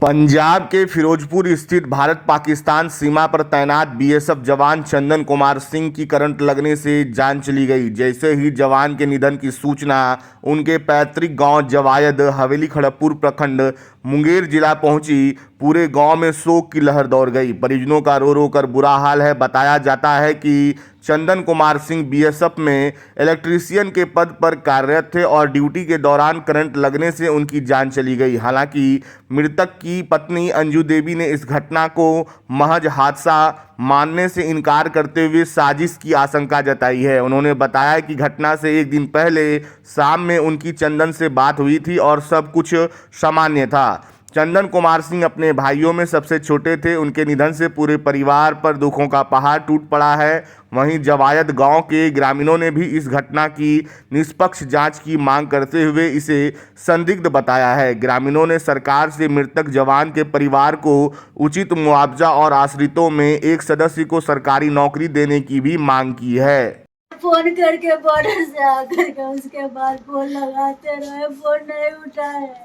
पंजाब के फिरोजपुर स्थित भारत पाकिस्तान सीमा पर तैनात बीएसएफ जवान चंदन कुमार सिंह की करंट लगने से जान चली गई। जैसे ही जवान के निधन की सूचना उनके पैतृक गांव जवायद हवेली खड़गपुर प्रखंड मुंगेर जिला पहुंची, पूरे गांव में शोक की लहर दौड़ गई। परिजनों का रो रो कर बुरा हाल है। बताया जाता है कि चंदन कुमार सिंह बीएसएफ में इलेक्ट्रीशियन के पद पर कार्यरत थे और ड्यूटी के दौरान करंट लगने से उनकी जान चली गई। हालांकि मृतक की पत्नी अंजू देवी ने इस घटना को महज हादसा मानने से इनकार करते हुए साजिश की आशंका जताई है। उन्होंने बताया कि घटना से एक दिन पहले शाम में उनकी चंदन से बात हुई थी और सब कुछ सामान्य था। चंदन कुमार सिंह अपने भाइयों में सबसे छोटे थे। उनके निधन से पूरे परिवार पर दुखों का पहाड़ टूट पड़ा है। वहीं जवायद गांव के ग्रामीणों ने भी इस घटना की निष्पक्ष जांच की मांग करते हुए इसे संदिग्ध बताया है। ग्रामीणों ने सरकार से मृतक जवान के परिवार को उचित मुआवजा और आश्रितों में एक सदस्य को सरकारी नौकरी देने की भी मांग की है। फोन करके बॉर्डर से आकर के उसके बाद फोन लगाते रहे, फोन नहीं उठाए।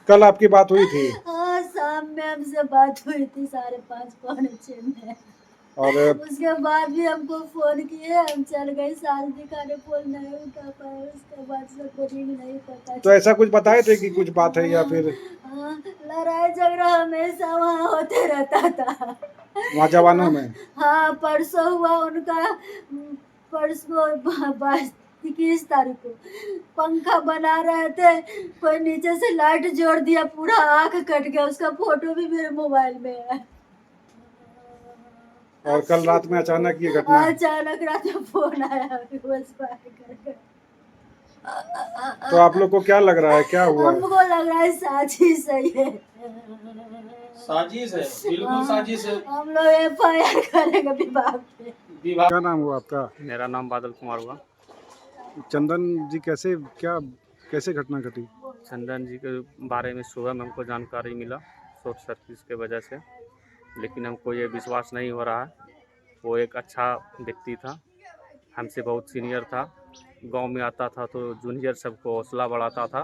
कल आपकी बात हुई थी? हाँ, शाम में हमसे बात हुई थी 5:30 पौने 6 में। और उसके बाद भी हमको फोन किए, हम चल गए साल दिखाने, फोन नहीं उठा पाए। उसके बाद से कोई नहीं पता। तो ऐसा कुछ बताए थे कि कुछ बात है या फिर? हाँ, लड़ाई झगड़ा हमेशा वहाँ होते रहता था वहाँ जवानों में? हाँ, परसों हुआ उनका, परसों 21 तारीख को पंखा बना रहे थे, कोई नीचे से लाइट जोड़ दिया, पूरा आँख कट गया। उसका फोटो भी मेरे मोबाइल में है। और कल रात में अचानक ये घटना? अचानक रात में फोन आया बस करके। तो आप लोग को क्या लग रहा है, क्या हुआ? हमको लग रहा है साजिश है ये। साजिश है, बिल्कुल साजिश है। हम लोग FIR करेंगे विभाग पे। क्या नाम हुआ आपका? मेरा नाम बादल कुमार हुआ। चंदन जी कैसे घटना घटी? चंदन जी के बारे में सुबह में हमको जानकारी मिला शॉर्ट सर्किट के वजह से, लेकिन हमको ये विश्वास नहीं हो रहा है। वो एक अच्छा व्यक्ति था, हमसे बहुत सीनियर था। गांव में आता था तो जूनियर सबको हौसला बढ़ाता था,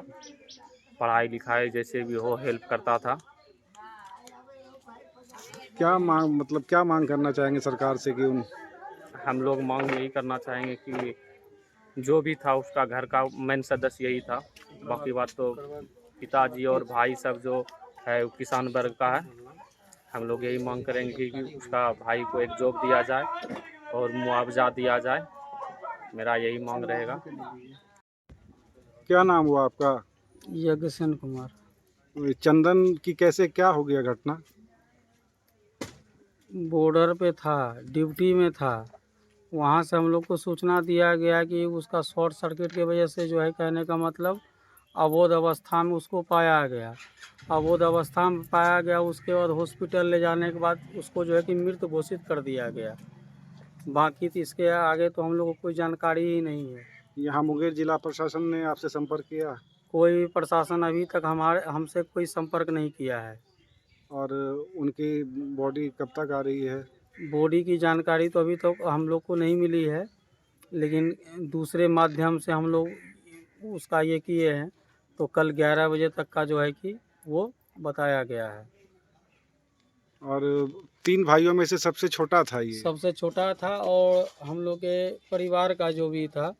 पढ़ाई लिखाई जैसे भी हो हेल्प करता था। क्या मांग करना चाहेंगे सरकार से कि हम लोग मांग यही करना चाहेंगे कि जो भी था उसका घर का मेन सदस्य यही था। बाकी बात तो पिताजी और भाई सब जो है वो किसान वर्ग का है। हम लोग यही मांग करेंगे कि उसका भाई को एक जॉब दिया जाए और मुआवजा दिया जाए। मेरा यही मांग रहेगा। क्या नाम हुआ आपका? यज्ञसेन कुमार। चंदन की क्या हो गया घटना? बॉर्डर पे था, ड्यूटी में था। वहाँ से हम लोग को सूचना दिया गया कि उसका शॉर्ट सर्किट की वजह से जो है, कहने का मतलब अबोध अवस्था में उसको पाया गया। अबोध अवस्था में पाया गया, उसके बाद हॉस्पिटल ले जाने के बाद उसको जो है कि मृत घोषित कर दिया गया। बाकी तो इसके आगे तो हम लोग को कोई जानकारी ही नहीं है। यहाँ मुंगेर जिला प्रशासन ने आपसे संपर्क किया? कोई भी प्रशासन अभी तक हमसे कोई संपर्क नहीं किया है। और उनकी बॉडी कब तक आ रही है? बॉडी की जानकारी तो अभी तक हम लोग को नहीं मिली है, लेकिन दूसरे माध्यम से हम लोग उसका ये किए हैं, तो कल 11 बजे तक का जो है कि वो बताया गया है। और 3 भाइयों में से सबसे छोटा था ये? सबसे छोटा था और हम लोग के परिवार का जो भी था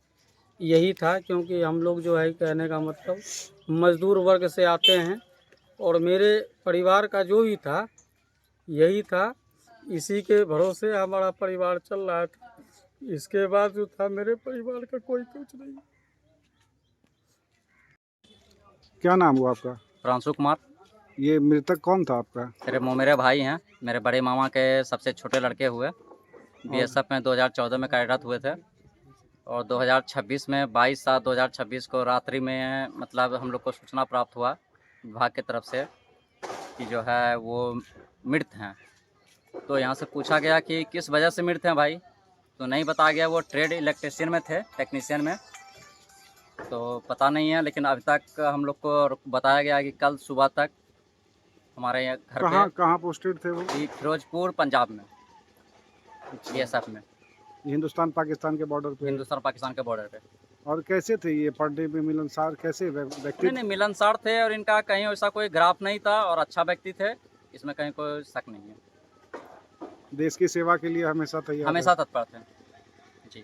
यही था, क्योंकि हम लोग जो है, कहने का मतलब मजदूर वर्ग से आते हैं और मेरे परिवार का जो भी था यही था। इसी के भरोसे हमारा परिवार चल रहा था। इसके बाद जो था मेरे परिवार का कोई कुछ नहीं। क्या नाम हुआ आपका? प्रांशु कुमार। ये मृतक कौन था आपका? मेरे भाई हैं, मेरे बड़े मामा के सबसे छोटे लड़के हुए। बीएसएफ में 2014 में कार्यरत हुए थे और 2026 में 22/7/2026 को रात्रि में मतलब हम लोग को सूचना प्राप्त हुआ विभाग की तरफ से कि जो है वो मृत हैं। तो यहाँ से पूछा गया कि किस वजह से मृत हैं भाई, तो नहीं बताया गया। वो ट्रेड इलेक्ट्रीशियन में थे, टेक्नीशियन में, तो पता नहीं है। लेकिन अभी तक हम लोग को बताया गया कि कल सुबह तक हमारे यहाँ घर पे। कहाँ पोस्टेड थे वो? फिरोजपुर पंजाब में, बीएसएफ में, हिंदुस्तान पाकिस्तान के बॉर्डर पे? हिंदुस्तान पाकिस्तान के बॉर्डर पे। और कैसे थे ये पढ़ने में मिलनसार, कैसे व्यक्ति? नहीं नहीं, मिलनसार थे और इनका कहीं ऐसा कोई ग्राफ नहीं था और अच्छा व्यक्ति थे, इसमें कहीं कोई शक नहीं है। देश की सेवा के लिए हमेशा तैयार हमेशा तत्पर थे जी।